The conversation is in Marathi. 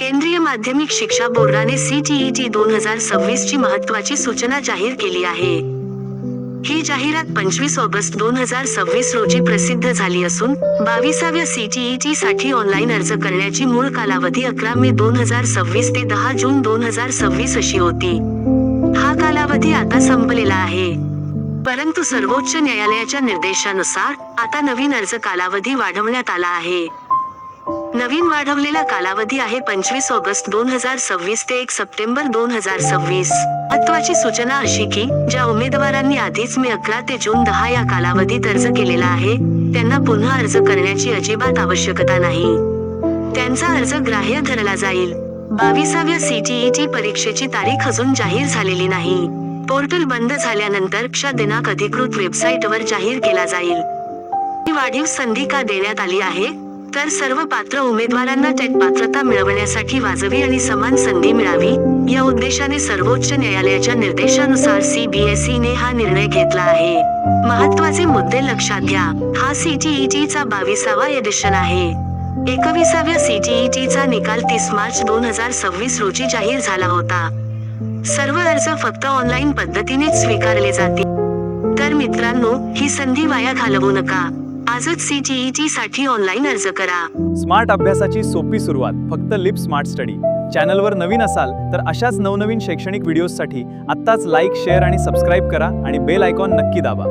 केंद्रीय माध्यमिक शिक्षा बोर्डाने CTET 2026 ची महत्त्वाची सूचना जाहीर केली आहे. ही जाहिरात 25 ऑगस्ट 2026 रोजी प्रसिद्ध झाली असून 22व्या CTET साठी ऑनलाईन अर्ज करण्याची मूळ कालावधी 11 मे 2026 ते 10 जून 2026 अशी होती. हा कालावधी आता संपलेला आहे. परंतु सर्वोच्च न्यायालयाच्या निर्देशानुसार आता नवीन अर्ज कालावधी वाढवण्यात आला आहे. नवीन वाढवलेला कालावधी आहे 25 ऑगस्ट 2026 ते 1 सप्टेंबर 2026. महत्त्वाची सूचना अशी की ज्या उमेदवारांनी आधीच मे 11 ते जून 10 या कालावधीत अर्ज केलेला आहे, त्यांना पुन्हा अर्ज करण्याची अजिबात आवश्यकता नाही. त्यांचा अर्ज ग्राह्य धरला जाईल. 22व्या CTET परीक्षेची तारीख अजून जाहीर झालेली नाही. पोर्टल बंद झाल्यानंतर क्षा दिनांक अधिकृत वेबसाईटवर जाहीर केला जाईल. ही वाढीव संधी का देण्यात आली आहे? तर सर्व पात्र उमेदवारांना टेट पात्रता मिळवण्यासाठी वाजवी आणि समान संधी मिळावी, या उद्देशाने सर्वोच्च न्यायालयाच्या निर्देशानुसार CBSE ने हा निर्णय घेतला आहे. महत्त्वाचे मुद्दे लक्षात घ्या. हा CTET चा 22वा एडिशन आहे. 21व्या CTET चा निकाल 30 मार्च 2026 रोजी जाहीर झाला होता. सर्व अर्ज फक्त ऑनलाईन पद्धतीनेच स्वीकारले जातील. तर मित्रांनो, ही संधी वाया घालवू नका. आजच CTET साठी ऑनलाईन अर्ज करा. स्मार्ट अभ्यासाची सोपी सुरुवात फक्त लिप स्मार्ट स्टडी. चॅनलवर नवीन असाल तर अशाच नवनवीन शैक्षणिक व्हिडिओजसाठी आत्ताच लाईक, शेअर आणि सबस्क्राईब करा आणि बेल आयकॉन नक्की दाबा.